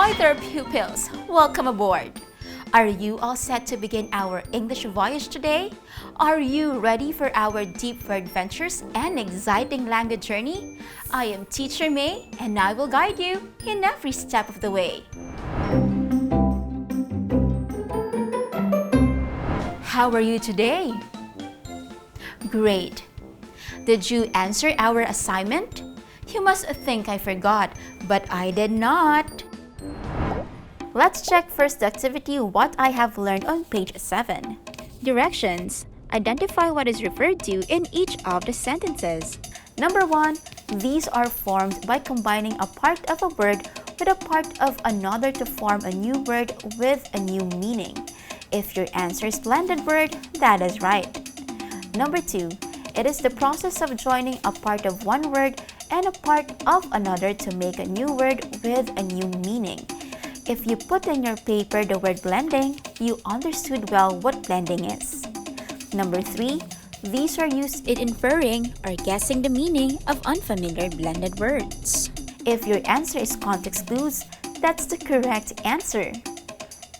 Hi there, pupils! Welcome aboard! Are you all set to begin our English voyage today? Are you ready for our deeper adventures and exciting language journey? I am Teacher May, and I will guide you in every step of the way. How are you today? Great! Did you answer our assignment? You must think I forgot, but I did not. Let's check first the activity what I have learned on page 7. Directions. Identify what is referred to in each of the sentences. Number 1. These are formed by combining a part of a word with a part of another to form a new word with a new meaning. If your answer is blended word, that is right. Number 2. It is the process of joining a part of one word and a part of another to make a new word with a new meaning. If you put in your paper the word blending, you understood well what blending is. Number 3. These are used in inferring or guessing the meaning of unfamiliar blended words. If your answer is context clues, that's the correct answer.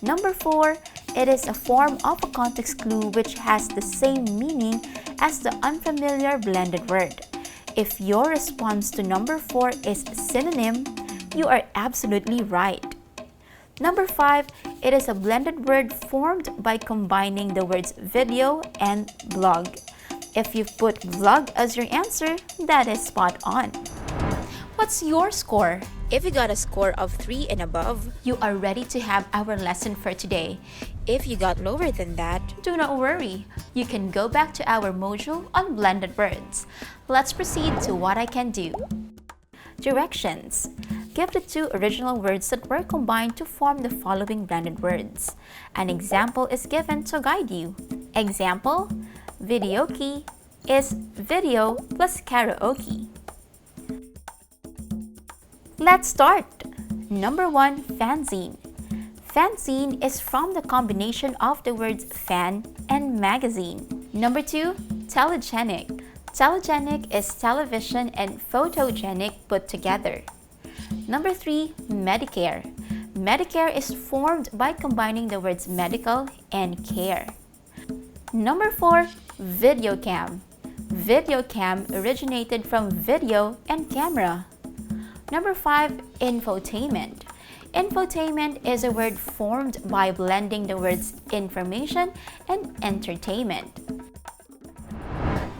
Number 4. It is a form of a context clue which has the same meaning as the unfamiliar blended word. If your response to number 4 is synonym, you are absolutely right. Number 5, it is a blended word formed by combining the words video and blog. If you put vlog as your answer, that is spot on. What's your score? If you got a score of 3 and above, you are ready to have our lesson for today. If you got lower than that, do not worry. You can go back to our module on blended words. Let's proceed to what I can do. Directions. Give the two original words that were combined to form the following blended words. An example is given to guide you. Example, videoke is video plus karaoke. Let's start. Number 1, fanzine. Fanzine is from the combination of the words fan and magazine. Number 2, telegenic. Telegenic is television and photogenic put together. Number 3, Medicare. Medicare is formed by combining the words medical and care. Number 4, videocam. Videocam originated from video and camera. Number 5, infotainment. Infotainment is a word formed by blending the words information and entertainment.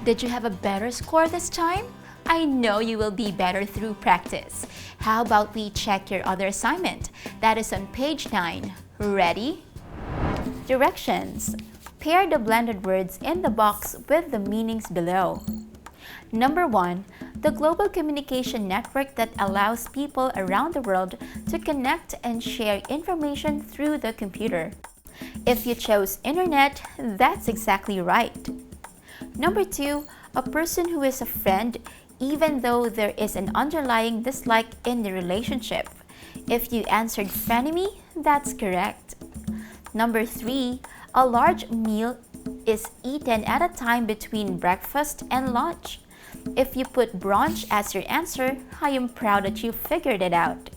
Did you have a better score this time? I know you will be better through practice. How about we check your other assignment? That is on page 9. Ready? Directions. Pair the blended words in the box with the meanings below. Number 1. The global communication network that allows people around the world to connect and share information through the computer. If you chose internet, that's exactly right. Number 2. A person who is a friend even though there is an underlying dislike in the relationship. If you answered frenemy, that's correct. Number 3. A large meal is eaten at a time between breakfast and lunch. If you put brunch as your answer, I am proud that you figured it out.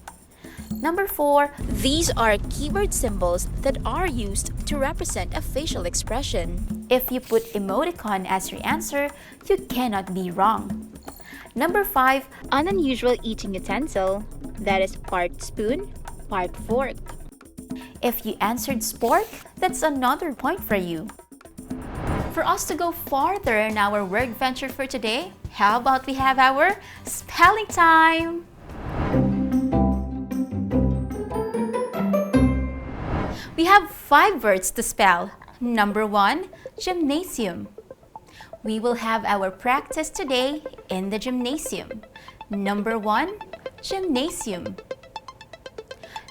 Number 4. These are keyword symbols that are used to represent a facial expression. If you put emoticon as your answer, you cannot be wrong. Number 5. An unusual eating utensil. That is part spoon, part fork. If you answered spork, that's another point for you. For us to go farther in our word venture for today, how about we have our spelling time? We have 5 words to spell. Number 1, gymnasium. We will have our practice today in the gymnasium. Number 1, gymnasium.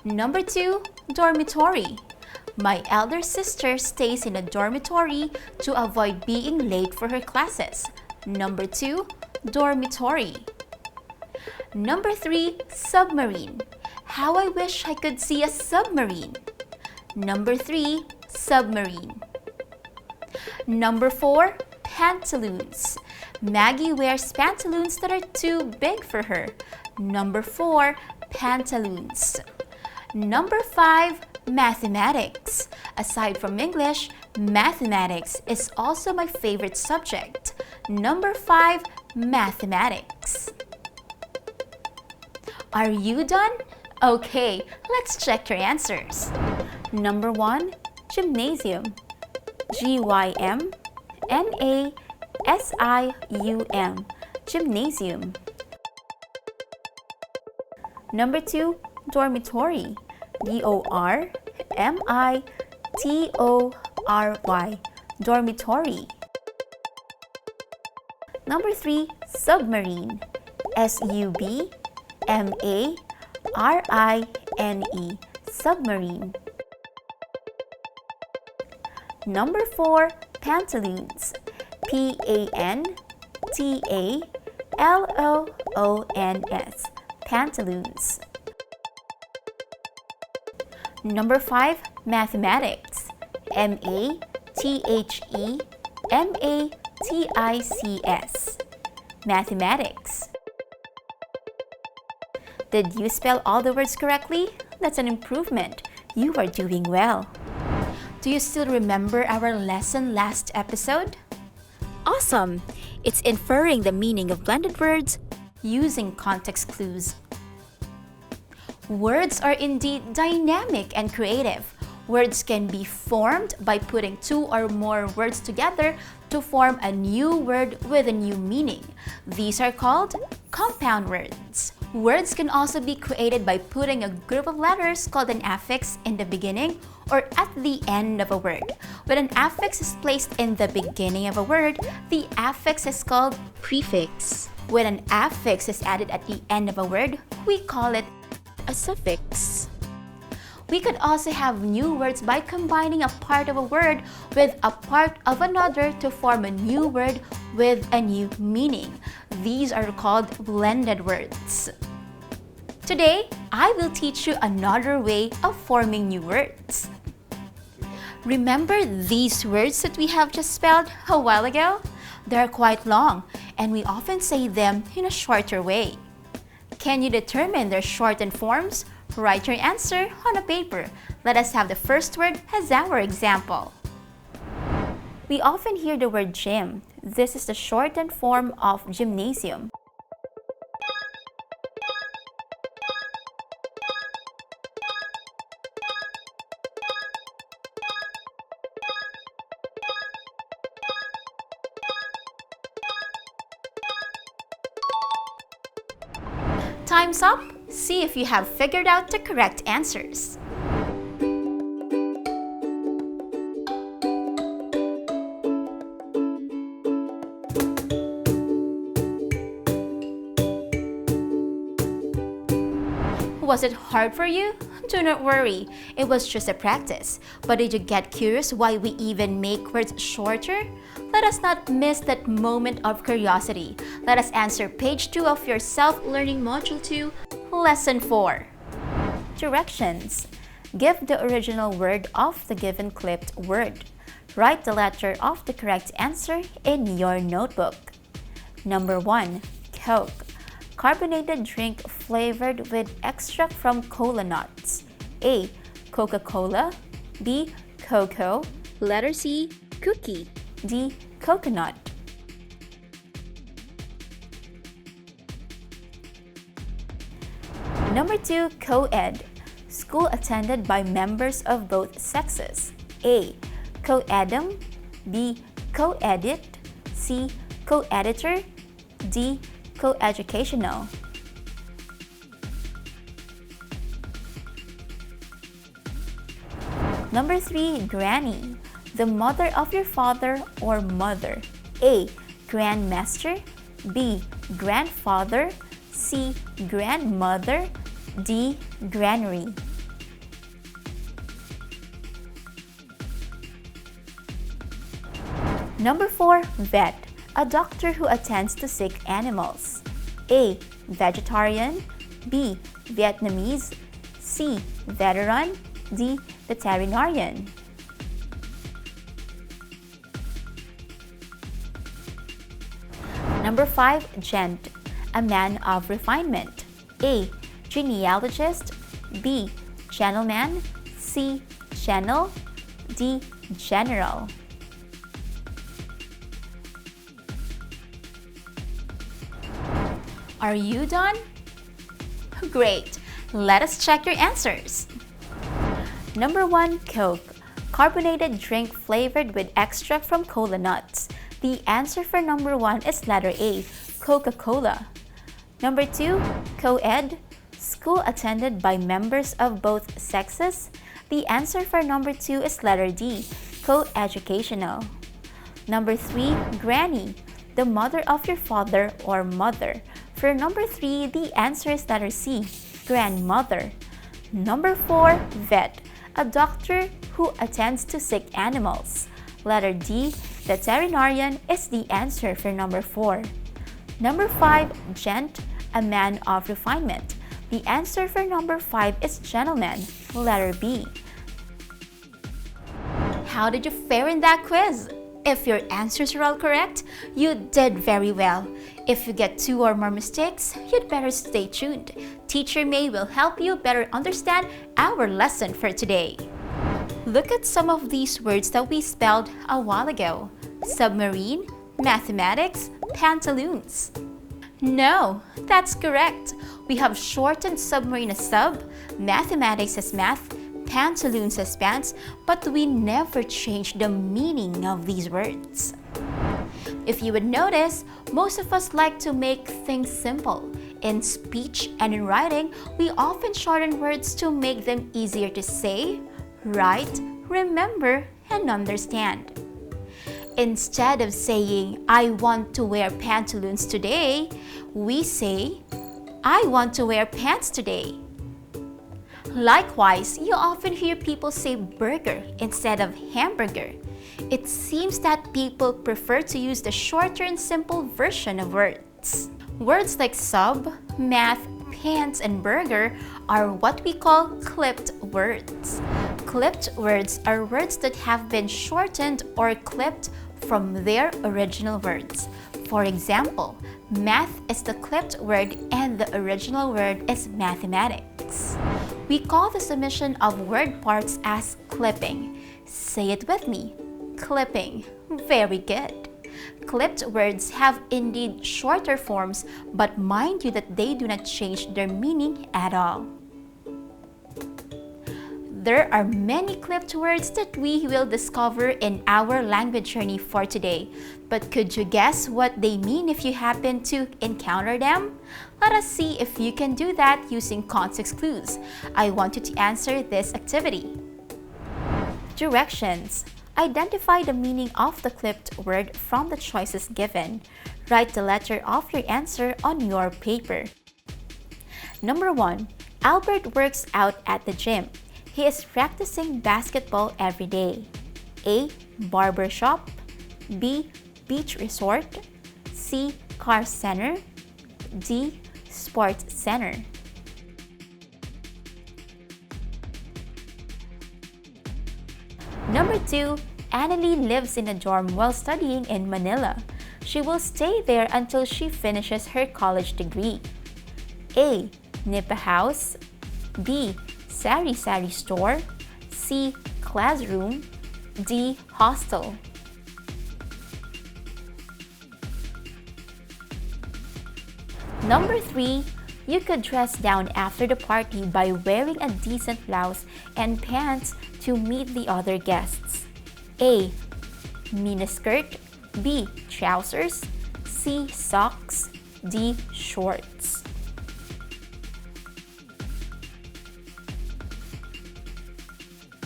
Number 2, dormitory. My elder sister stays in a dormitory to avoid being late for her classes. Number 2, dormitory. Number 3, submarine. How I wish I could see a submarine. Number 3, submarine. Number 4, pantaloons. Maggie wears pantaloons that are too big for her. Number 4, pantaloons. Number 5, mathematics. Aside from English, mathematics is also my favorite subject. Number 5, mathematics. Are you done? Okay, let's check your answers. Number 1, gymnasium. Gymnasium. Gymnasium. Number 2, dormitory. Dormitory. Dormitory. Number 3, submarine. Submarine. Submarine. Number 4, pantaloons. Pantaloons. Pantaloons. Number 5, mathematics. Mathematics. Mathematics. Did you spell all the words correctly? That's an improvement. You are doing well. Do you still remember our lesson last episode? Awesome! It's inferring the meaning of blended words using context clues. Words are indeed dynamic and creative. Words can be formed by putting 2 or more words together to form a new word with a new meaning. These are called compound words. Words can also be created by putting a group of letters called an affix in the beginning or at the end of a word. When an affix is placed in the beginning of a word, the affix is called prefix. When an affix is added at the end of a word, we call it a suffix. We could also have new words by combining a part of a word with a part of another to form a new word with a new meaning. These are called blended words. Today, I will teach you another way of forming new words. Remember these words that we have just spelled a while ago? They're quite long, and we often say them in a shorter way. Can you determine their shortened forms? Write your answer on a paper. Let us have the first word as our example. We often hear the word gym. This is the shortened form of gymnasium. Time's up. See if you have figured out the correct answers. Was it hard for you? Do not worry, it was just a practice. But did you get curious why we even make words shorter? Let us not miss that moment of curiosity. Let us answer page 2 of your self-learning module 2, lesson 4. Directions. Give the original word of the given clipped word. Write the letter of the correct answer in your notebook. Number 1, Coke. Carbonated drink flavored with extract from cola nuts. A. Coca-Cola. B. Cocoa. Letter C. Cookie. D. Coconut. Number 2, co-ed. School attended by members of both sexes. A. Co-edum. B. Co-edit. C. Co-editor. D. Co-educational. Number 3, granny. The mother of your father or mother. A. Grandmaster. B. Grandfather. C. Grandmother. D. Granary. Number 4, vet. A doctor who attends to sick animals. A. Vegetarian. B. Vietnamese. C. Veteran. D. Veterinarian. Number 5, gent. A man of refinement. A. Genealogist. B. gentleman, C. Channel, D. General. Are you done? Great! Let us check your answers. Number 1, Coke. Carbonated drink flavored with extract from cola nuts. The answer for number 1 is letter A, Coca-Cola. Number 2, Co-ed. School attended by members of both sexes. The answer for number 2 is letter D, co-educational. Number 3, Granny. The mother of your father or mother. For number 3, the answer is letter C, grandmother. Number 4, vet. A doctor who attends to sick animals. Letter D, veterinarian is the answer for number 4. Number 5, gent. A man of refinement. The answer for number 5 is gentleman. Letter B. How did you fare in that quiz? If your answers are all correct, you did very well. If you get 2 or more mistakes, you'd better stay tuned. Teacher May will help you better understand our lesson for today. Look at some of these words that we spelled a while ago. Submarine, mathematics, pantaloons. No, that's correct. We have shortened submarine as sub, mathematics as math, pantaloons as pants, but we never changed the meaning of these words. If you would notice, most of us like to make things simple. In speech and in writing, we often shorten words to make them easier to say, write, remember, and understand. Instead of saying, I want to wear pantaloons today, we say, I want to wear pants today. Likewise, you often hear people say burger instead of hamburger. It seems that people prefer to use the shorter and simple version of words. Words like sub, math, pants, and burger are what we call clipped words. Clipped words are words that have been shortened or clipped from their original words. For example, math is the clipped word and the original word is mathematics. We call the submission of word parts as clipping. Say it with me. Clipping. Very good. Clipped words have indeed shorter forms, but mind you that they do not change their meaning at all. There are many clipped words that we will discover in our language journey for today. But could you guess what they mean if you happen to encounter them? Let us see if you can do that using context clues. I want you to answer this activity. Directions. Identify the meaning of the clipped word from the choices given. Write the letter of your answer on your paper. Number 1. Albert works out at the gym. He is practicing basketball every day. A. Barber shop. B. Beach resort. C. Car center. D. Sports center. Number 2. Annalie lives in a dorm while studying in Manila. She will stay there until she finishes her college degree. A. Nipa house. B. Sari-sari store. C. Classroom. D. Hostel. Number 3. You could dress down after the party by wearing a decent blouse and pants to meet the other guests. A. Miniskirt. B. Trousers. C. Socks. D. Shorts.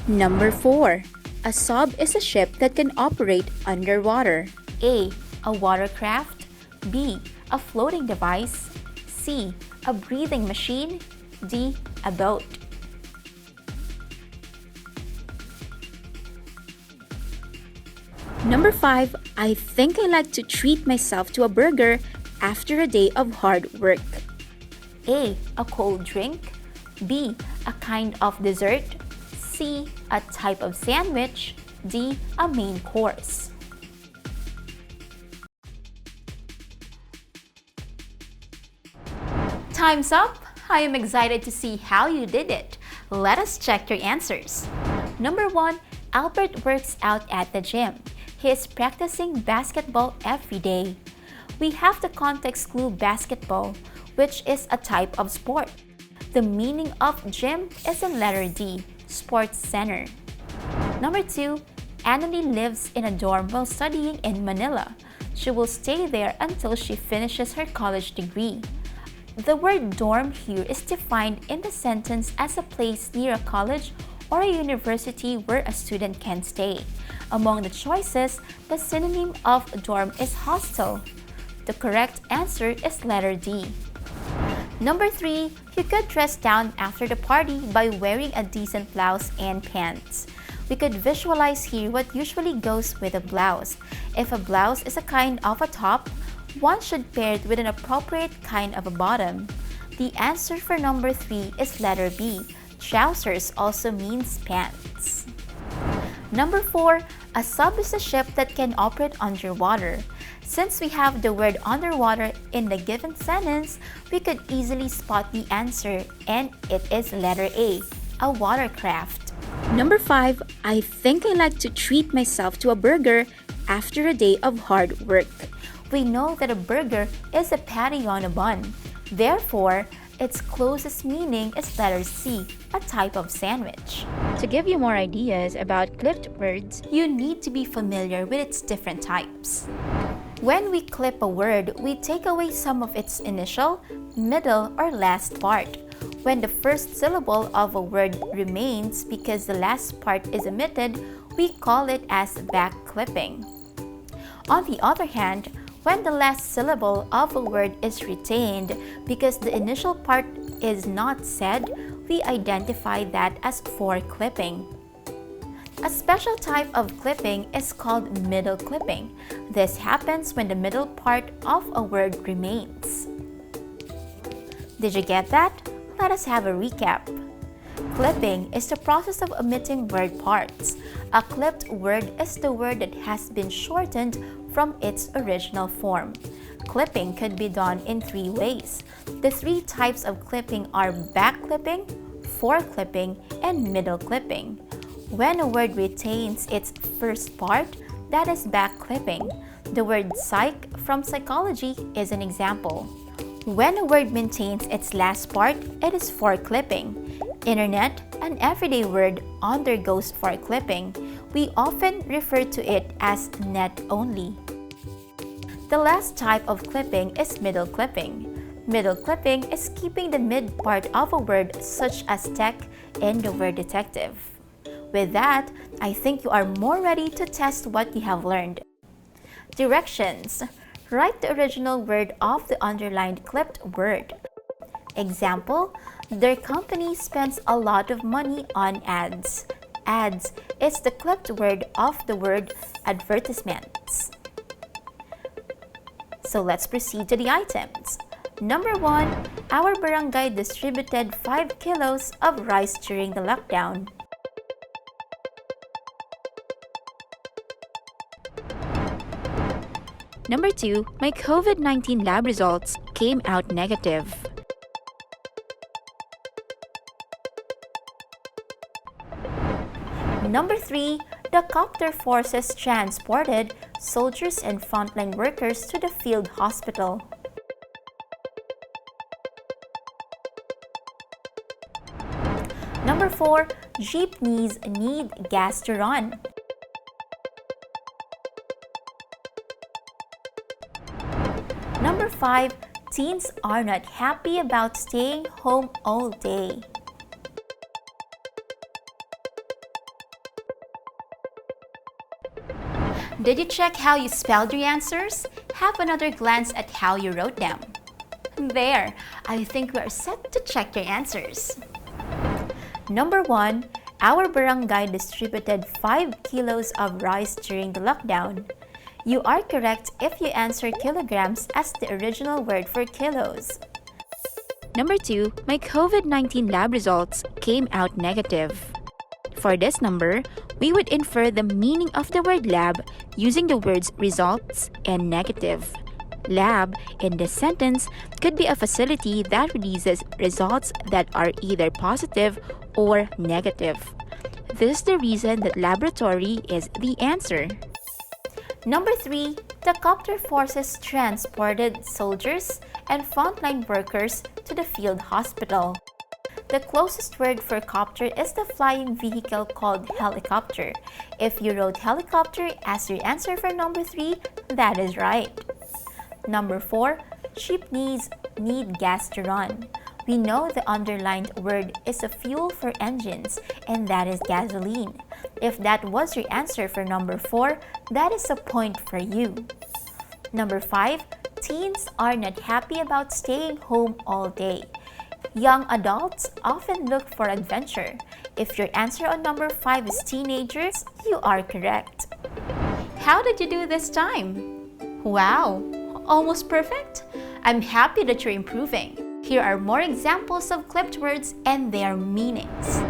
Number 4. A sub is a ship that can operate underwater. A. A watercraft. B. A floating device. C. A breathing machine. D. A boat. Number 5. I think I like to treat myself to a burger after a day of hard work. A. A cold drink. B. A kind of dessert. C. A type of sandwich. D. A main course. Time's up! I am excited to see how you did it. Let us check your answers. Number 1, Albert works out at the gym. He is practicing basketball every day. We have the context clue basketball, which is a type of sport. The meaning of gym is in letter D, sports center. Number 2, Annalie lives in a dorm while studying in Manila. She will stay there until she finishes her college degree. The word dorm here is defined in the sentence as a place near a college or a university where a student can stay. Among the choices, the synonym of dorm is hostel. The correct answer is letter D. Number 3, you could dress down after the party by wearing a decent blouse and pants. We could visualize here what usually goes with a blouse. If a blouse is a kind of a top, one should pair it with an appropriate kind of a bottom. The answer for number 3 is letter B. Trousers also means pants. Number 4, a sub is a ship that can operate underwater. Since we have the word underwater in the given sentence, we could easily spot the answer, and it is letter A, a watercraft. Number 5, I think I like to treat myself to a burger after a day of hard work. We know that a burger is a patty on a bun. Therefore, its closest meaning is letter C, a type of sandwich. To give you more ideas about clipped words, you need to be familiar with its different types. When we clip a word, we take away some of its initial, middle, or last part. When the first syllable of a word remains because the last part is omitted, we call it as back clipping. On the other hand, when the last syllable of a word is retained because the initial part is not said, we identify that as fore clipping. A special type of clipping is called middle clipping. This happens when the middle part of a word remains. Did you get that? Let us have a recap. Clipping is the process of omitting word parts. A clipped word is the word that has been shortened from its original form. Clipping could be done in 3 ways. The 3 types of clipping are back clipping, fore clipping, and middle clipping. When a word retains its first part, that is back clipping. The word psych from psychology is an example. When a word maintains its last part, it is fore clipping. Internet, an everyday word, undergoes fore clipping. We often refer to it as net only. The last type of clipping is middle clipping. Middle clipping is keeping the mid part of a word such as tech in the word detective. With that, I think you are more ready to test what you have learned. Directions. Write the original word of the underlined clipped word. Example, their company spends a lot of money on ads. Ads is the clipped word of the word advertisements. So let's proceed to the items. Number 1, our barangay distributed 5 kilos of rice during the lockdown. Number 2, my COVID-19 lab results came out negative. Number 3, the copter forces transported soldiers and frontline workers to the field hospital. Number 4, jeepneys need gas to run. Number 5, teens are not happy about staying home all day. Did you check how you spelled your answers? Have another glance at how you wrote them. There, I think we are set to check your answers. Number 1, our barangay distributed 5 kilos of rice during the lockdown. You are correct if you answer kilograms as the original word for kilos. Number 2, my COVID-19 lab results came out negative. For this number, we would infer the meaning of the word lab using the words results and negative. Lab in this sentence could be a facility that releases results that are either positive or negative. This is the reason that laboratory is the answer. Number 3, the copter forces transported soldiers and frontline workers to the field hospital. The closest word for copter is the flying vehicle called helicopter. If you wrote helicopter as your answer for number 3, that is right. Number 4, jeepneys need gas to run. We know the underlined word is a fuel for engines, and that is gasoline. If that was your answer for number 4, that is a point for you. Number 5, teens are not happy about staying home all day. Young adults often look for adventure. If your answer on number 5 is teenagers, you are correct. How did you do this time? Wow, almost perfect? I'm happy that you're improving. Here are more examples of clipped words and their meanings.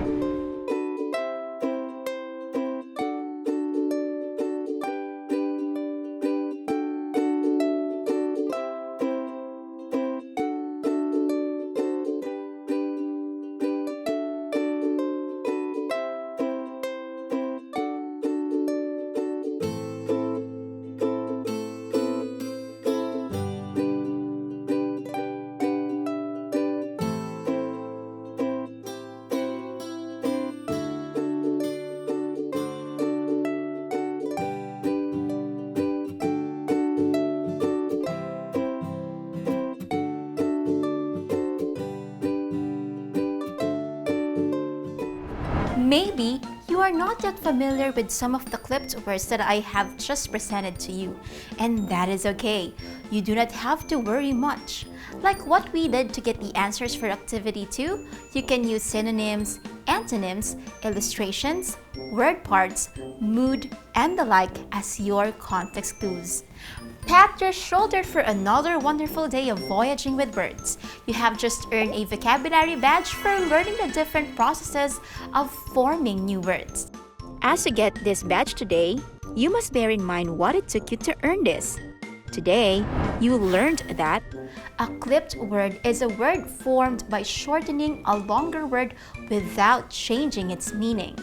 Maybe you are not yet familiar with some of the clipped words that I have just presented to you, and that is okay. You do not have to worry much. Like what we did to get the answers for activity 2, you can use synonyms, antonyms, illustrations, word parts, mood, and the like as your context clues. Pat your shoulder for another wonderful day of voyaging with words. You have just earned a vocabulary badge for learning the different processes of forming new words. As you get this badge today, you must bear in mind what it took you to earn this. Today, you learned that a clipped word is a word formed by shortening a longer word without changing its meaning.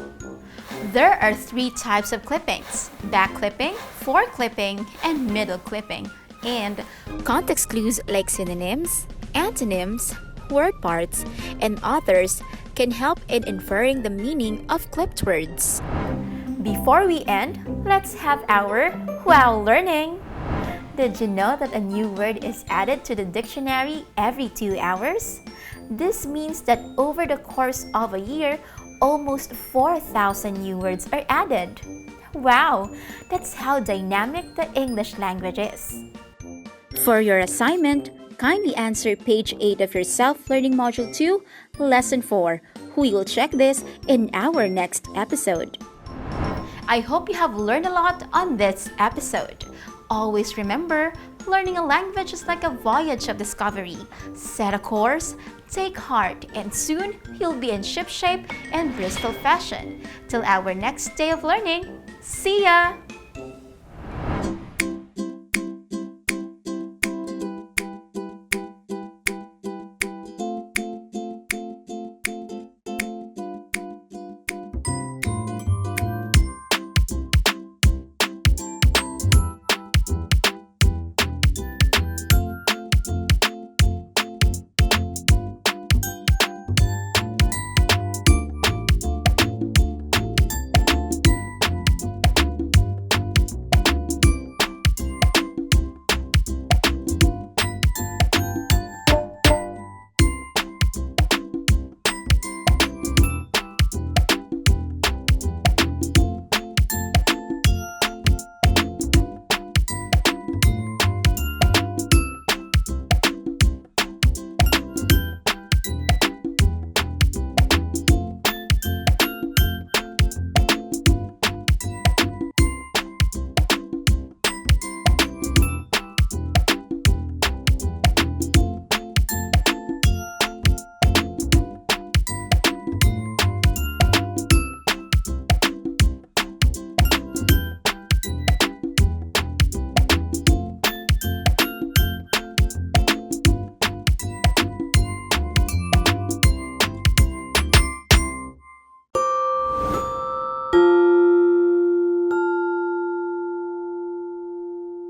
There are 3 types of clippings: back clipping, fore clipping, and middle clipping. And context clues like synonyms, antonyms, word parts, and others can help in inferring the meaning of clipped words. Before we end, let's have our wow learning. Did you know that a new word is added to the dictionary every 2 hours? This means that over the course of a year, almost 4,000 new words are added. Wow, that's how dynamic the English language is. For your assignment, kindly answer page 8 of your Self-Learning Module 2, Lesson 4. We will check this in our next episode. I hope you have learned a lot on this episode. Always remember, learning a language is like a voyage of discovery. Set a course, take heart, and soon you'll be in shipshape and Bristol fashion. Till our next day of learning, see ya!